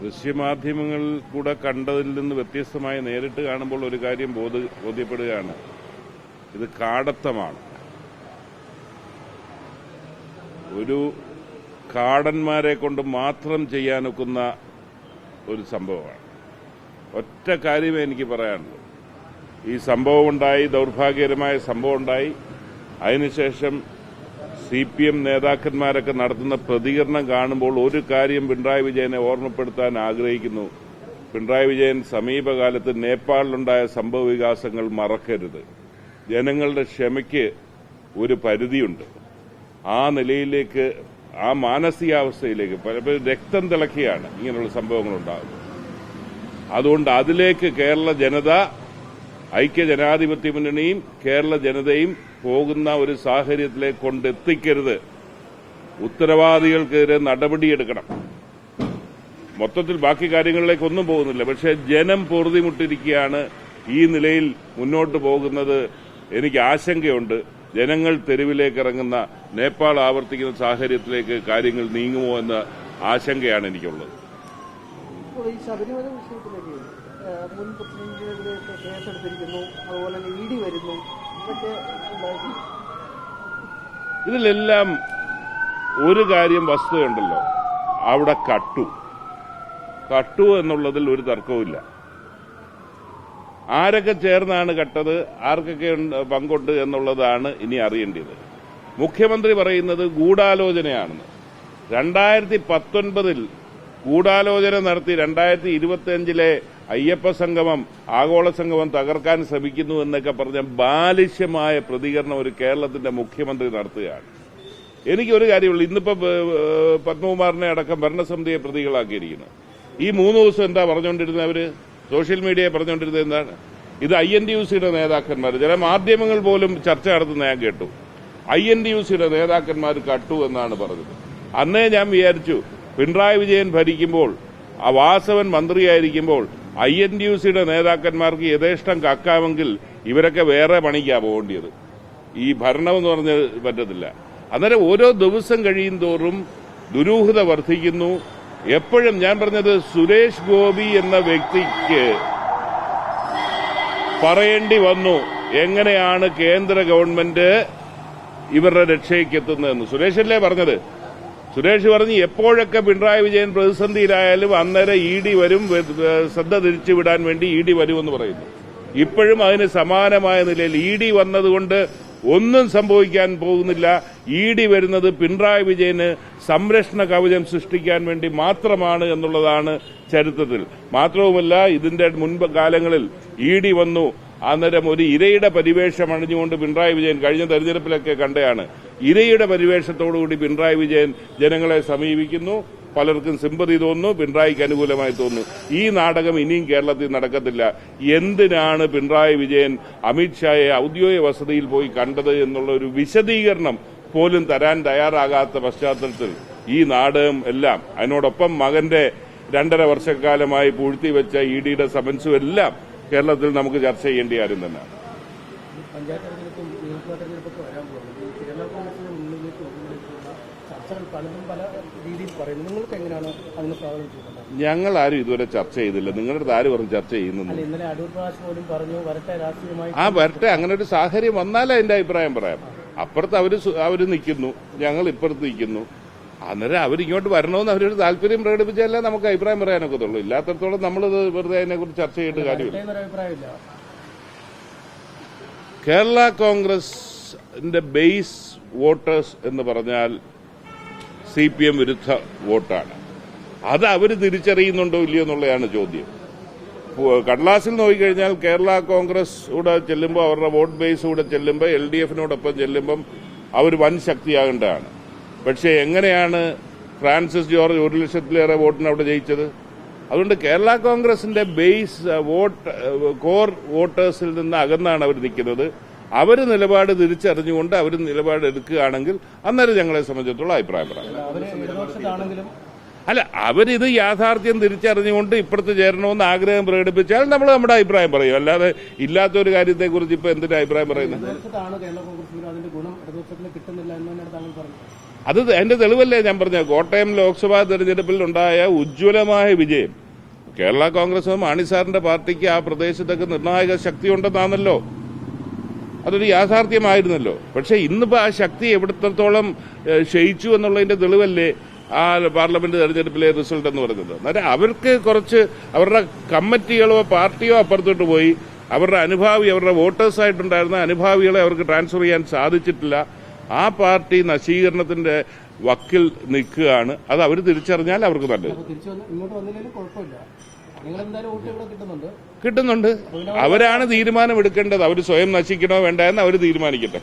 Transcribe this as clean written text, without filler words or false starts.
ദൃശ്യമാധ്യമങ്ങളിൽ കൂടെ കണ്ടതിൽ നിന്ന് വ്യത്യസ്തമായി നേരിട്ട് കാണുമ്പോൾ ഒരു കാര്യം ബോധ്യപ്പെടുകയാണ്. ഇത് കാടത്തമാണ്. ഒരു കാടന്മാരെ കൊണ്ട് മാത്രം ചെയ്യാനൊക്കുന്ന ഒരു സംഭവമാണ്. ഒറ്റ കാര്യമേ എനിക്ക് പറയാനുള്ളൂ. ഈ സംഭവം ഉണ്ടായി, ദൗർഭാഗ്യകരമായ സംഭവം ഉണ്ടായി. അതിനുശേഷം CPM നേതാക്കന്മാരൊക്കെ നടത്തുന്ന പ്രതികരണം കാണുമ്പോൾ ഒരു കാര്യം പിണറായി വിജയനെ ഓർമ്മപ്പെടുത്താൻ ആഗ്രഹിക്കുന്നു. പിണറായി വിജയൻ സമീപകാലത്ത് നേപ്പാളിലുണ്ടായ സംഭവ വികാസങ്ങൾ മറക്കരുത്. ജനങ്ങളുടെ ക്ഷമയ്ക്ക് ഒരു പരിധിയുണ്ട്. ആ നിലയിലേക്ക്, ആ മാനസികാവസ്ഥയിലേക്ക് പലപ്പോഴും രക്തം തിളക്കിയാണ് ഇങ്ങനെയുള്ള സംഭവങ്ങൾ ഉണ്ടാകുന്നത്. അതുകൊണ്ട് അതിലേക്ക് കേരള ജനത, ഐക്യജനാധിപത്യ മുന്നണിയും കേരള ജനതയും പോകുന്ന ഒരു സാഹചര്യത്തിലേക്ക് കൊണ്ടെത്തിക്കരുത്. ഉത്തരവാദികൾക്കെതിരെ നടപടിയെടുക്കണം. മൊത്തത്തിൽ ബാക്കി കാര്യങ്ങളിലേക്കൊന്നും പോകുന്നില്ല. പക്ഷേ ജനം പൊറുതിമുട്ടിരിക്കുകയാണ്. ഈ നിലയിൽ മുന്നോട്ട് പോകുന്നത് എനിക്ക് ആശങ്കയുണ്ട്. ജനങ്ങൾ തെരുവിലേക്ക് ഇറങ്ങുന്ന, നേപ്പാൾ ആവർത്തിക്കുന്ന സാഹചര്യത്തിലേക്ക് കാര്യങ്ങൾ നീങ്ങുമോ എന്ന ആശങ്കയാണ് എനിക്കുള്ളത്. ഈ ശബരിമല വിഷയത്തിലേക്ക് മുൻ പ്രസിഡന്റിനെതിരെയൊക്കെ കേസെടുത്തിരിക്കുന്നു, അതുപോലെ ED വരുന്നു, ഇതൊക്കെ ഇതിലെല്ലാം ഒരു കാര്യം വസ്തുതയുണ്ടല്ലോ, അവിടെ കട്ടു എന്നുള്ളതിൽ ഒരു തർക്കവുമില്ല. ആരൊക്കെ ചേർന്നാണ് കട്ടത്, ആർക്കൊക്കെ പങ്കുണ്ട് എന്നുള്ളതാണ് ഇനി അറിയേണ്ടത്. മുഖ്യമന്ത്രി പറയുന്നത് ഗൂഢാലോചനയാണെന്ന്. 2019 ഗൂഢാലോചന നടത്തി 2025 അയ്യപ്പ സംഗമം, ആഗോള സംഗമം തകർക്കാൻ ശ്രമിക്കുന്നു എന്നൊക്കെ പറഞ്ഞ ബാലിശ്യമായ പ്രതികരണം ഒരു കേരളത്തിന്റെ മുഖ്യമന്ത്രി നടത്തുകയാണ്. എനിക്കൊരു കാര്യമുള്ളൂ, ഇന്നിപ്പോ പത്മകുമാറിനെ അടക്കം ഭരണസമിതിയെ പ്രതികളാക്കിയിരിക്കുന്നു. ഈ 3 ദിവസം എന്താ പറഞ്ഞുകൊണ്ടിരുന്നത്? അവര് സോഷ്യൽ മീഡിയയെ പറഞ്ഞുകൊണ്ടിരുന്നത് എന്താണ്? ഇത് INTUCയുടെ നേതാക്കന്മാർ, ചില മാധ്യമങ്ങൾ പോലും ചർച്ച നടത്തുന്ന ഞാൻ കേട്ടു. INTUCയുടെ നേതാക്കന്മാർ കട്ടു എന്നാണ് പറഞ്ഞത്. അന്നേ ഞാൻ വിചാരിച്ചു, പിണറായി വിജയൻ ഭരിക്കുമ്പോൾ, ആ വാസവൻ മന്ത്രിയായിരിക്കുമ്പോൾ INTUCയുടെ നേതാക്കന്മാർക്ക് യഥേഷ്ടം കക്കാമെങ്കിൽ ഇവരൊക്കെ വേറെ പണിക്കാ പോകേണ്ടത്. ഈ ഭരണമെന്ന് പറഞ്ഞ് പറ്റത്തില്ല. അന്നേരം ഓരോ ദിവസം കഴിയും തോറും ദുരൂഹത വർദ്ധിക്കുന്നു. എപ്പോഴും ഞാൻ പറഞ്ഞത്, സുരേഷ് ഗോപി എന്ന വ്യക്തിക്ക് പറയേണ്ടി വന്നു എങ്ങനെയാണ് കേന്ദ്ര ഗവൺമെന്റ് ഇവരുടെ രക്ഷയ്ക്ക് എത്തുന്നതെന്ന്. സുരേഷല്ലേ പറഞ്ഞത്. സുരേഷ് പറഞ്ഞ് എപ്പോഴൊക്കെ പിണറായി വിജയൻ പ്രതിസന്ധിയിലായാലും അന്നേരം ED വരും, ശ്രദ്ധ തിരിച്ചുവിടാൻ വേണ്ടി ED വരുമെന്ന് പറയുന്നു. ഇപ്പോഴും അതിന് സമാനമായ നിലയിൽ ED വന്നതുകൊണ്ട് ഒന്നും സംഭവിക്കാൻ പോകുന്നില്ല. ED വരുന്നത് പിണറായി വിജയന് സംരക്ഷണ കവചം സൃഷ്ടിക്കാൻ വേണ്ടി മാത്രമാണ് എന്നുള്ളതാണ് ചരിത്രത്തിൽ. മാത്രവുമല്ല, ഇതിന്റെ മുൻപ് കാലങ്ങളിൽ ED വന്നു, അന്നേരം ഒരു ഇരയുടെ പരിവേഷം അണിഞ്ഞുകൊണ്ട് പിണറായി വിജയൻ കഴിഞ്ഞ തെരഞ്ഞെടുപ്പിലൊക്കെ കണ്ടതാണ്. ഇരയുടെ പരിവേഷത്തോടുകൂടി പിണറായി വിജയൻ ജനങ്ങളെ സമീപിക്കുന്നു. പലർക്കും സിമ്പതി തോന്നുന്നു, പിണറായിക്ക് അനുകൂലമായി തോന്നുന്നു. ഈ നാടകം ഇനിയും കേരളത്തിൽ നടക്കത്തില്ല. എന്തിനാണ് പിണറായി വിജയൻ അമിത്ഷായെ ഔദ്യോഗിക വസതിയിൽ പോയി കണ്ടത് എന്നുള്ള ഒരു വിശദീകരണം പോലും തരാൻ തയ്യാറാകാത്ത പശ്ചാത്തലത്തിൽ ഈ നാടകം എല്ലാം, അതിനോടൊപ്പം മകന്റെ 2.5 വർഷക്കാലമായി പൂഴ്ത്തിവെച്ച EDയുടെ സമൻസും എല്ലാം കേരളത്തിൽ നമുക്ക് ചർച്ച ചെയ്യേണ്ട കാര്യം തന്നെയാണ്. പഞ്ചായത്ത് തെരഞ്ഞെടുപ്പും നിയമസഭാ തെരഞ്ഞെടുപ്പൊക്കെ വരാൻ പോകുന്നത് കേരള കോൺഗ്രസിന് മുന്നിലേക്ക് ചർച്ചകൾ പലതും പല രീതിയിൽ പറയുന്നു. നിങ്ങൾക്ക് എങ്ങനെയാണ് അതിന് സ്വാഗതം ചെയ്യുന്നത്? ഞങ്ങൾ ആരും ഇതുവരെ ചർച്ച ചെയ്തില്ല. നിങ്ങളുടെ അടുത്ത് ആര് പറഞ്ഞ് ചർച്ച ചെയ്യുന്നു? ഇന്നലെ അടൂർ പ്രകാശ് പോലും പറഞ്ഞു വരട്ടെ രാഷ്ട്രീയമായി. വരട്ടെ, അങ്ങനെ ഒരു സാഹചര്യം വന്നാലേ എന്റെ അഭിപ്രായം പറയാം. അപ്പുറത്ത് അവര് നിൽക്കുന്നു, ഞങ്ങൾ ഇപ്പുറത്ത് നിൽക്കുന്നു. അന്നേരം അവരിങ്ങോട്ട് വരണമെന്ന് അവരൊരു താല്പര്യം പ്രകടിപ്പിച്ചാലേ നമുക്ക് അഭിപ്രായം പറയാനൊക്കത്തുള്ളൂ. ഇല്ലാത്തടത്തോളം നമ്മളിത് വെറുതെ അതിനെക്കുറിച്ച് ചർച്ച ചെയ്യേണ്ട കാര്യമില്ല. കേരള കോൺഗ്രസിന്റെ ബേസ് വോട്ടേഴ്സ് എന്ന് പറഞ്ഞാൽ CPM വിരുദ്ധ വോട്ടാണ്. അത് അവർ തിരിച്ചറിയുന്നുണ്ടോ ഇല്ലയോ എന്നുള്ളതാണ് ചോദ്യം. കടലാസിൽ നോക്കിക്കഴിഞ്ഞാൽ കേരള കോൺഗ്രസ് കൂടെ ചെല്ലുമ്പോൾ, അവരുടെ വോട്ട് ബേസ് കൂടെ ചെല്ലുമ്പോൾ, LDFനോടൊപ്പം ചെല്ലുമ്പം അവർ വൻ ശക്തിയാകേണ്ടതാണ്. പക്ഷേ എങ്ങനെയാണ് ഫ്രാൻസിസ് ജോർജ് 1 ലക്ഷത്തിലേറെ വോട്ടിന് അവിടെ ജയിച്ചത്? അതുകൊണ്ട് കേരള കോൺഗ്രസിന്റെ ബേസ് കോർ വോട്ടേഴ്സിൽ നിന്ന് അകന്നാണ് അവർ നിൽക്കുന്നത്. അവർ നിലപാട് തിരിച്ചറിഞ്ഞുകൊണ്ട് അവർ നിലപാട് എടുക്കുകയാണെങ്കിൽ അന്നേരം ഞങ്ങളെ സംബന്ധിച്ചിടത്തോളം അഭിപ്രായം പറയാം. അല്ല, അവരിത് യാഥാർത്ഥ്യം തിരിച്ചറിഞ്ഞുകൊണ്ട് ഇപ്പുറത്ത് ചേരണമെന്ന് ആഗ്രഹം പ്രകടിപ്പിച്ചാൽ നമ്മൾ നമ്മുടെ അഭിപ്രായം പറയും. അല്ലാതെ ഇല്ലാത്തൊരു കാര്യത്തെക്കുറിച്ച് ഇപ്പൊ എന്തിനാ അഭിപ്രായം പറയുന്നത്? അത് അതിന്റെ തെളിവല്ലേ ഞാൻ പറഞ്ഞത്. കോട്ടയം ലോക്സഭാ തെരഞ്ഞെടുപ്പിൽ ഉണ്ടായ ഉജ്ജ്വലമായ വിജയം കേരള കോൺഗ്രസ് മാണി സാറിന്റെ പാർട്ടിക്ക് ആ പ്രദേശത്തൊക്കെ നിർണായക ശക്തി ഉണ്ടെന്നാണല്ലോ. അതൊരു യാഥാർത്ഥ്യമായിരുന്നല്ലോ. പക്ഷെ ഇന്നിപ്പോ ആ ശക്തി എവിടത്തോളം ക്ഷയിച്ചു എന്നുള്ളതിന്റെ തെളിവല്ലേ ആ പാർലമെന്റ് തെരഞ്ഞെടുപ്പിലെ റിസൾട്ട് എന്ന് പറയുന്നത്. അന്നേരം അവർക്ക് കുറച്ച് അവരുടെ കമ്മിറ്റികളോ പാർട്ടിയോ അപ്പുറത്തോട്ട് പോയി അവരുടെ അനുഭാവി, അവരുടെ വോട്ടേഴ്സായിട്ടുണ്ടായിരുന്ന അനുഭാവികളെ അവർക്ക് ട്രാൻസ്ഫർ ചെയ്യാൻ സാധിച്ചിട്ടില്ല. ആ പാർട്ടി നശീകരണത്തിന്റെ വക്കിൽ നിൽക്കുകയാണ്. അത് അവർ തിരിച്ചറിഞ്ഞാൽ അവർക്ക് നല്ലത്. ഇങ്ങോട്ട് വന്നില്ലെങ്കിലും കുഴപ്പമില്ല, നിങ്ങൾ എന്തായാലും വോട്ട് ഇവിടെ കിട്ടുന്നുണ്ട്. അവരാണ് തീരുമാനം എടുക്കേണ്ടത്. അവർ സ്വയം നശിക്കണോ വേണ്ട എന്ന് അവർ തീരുമാനിക്കട്ടെ.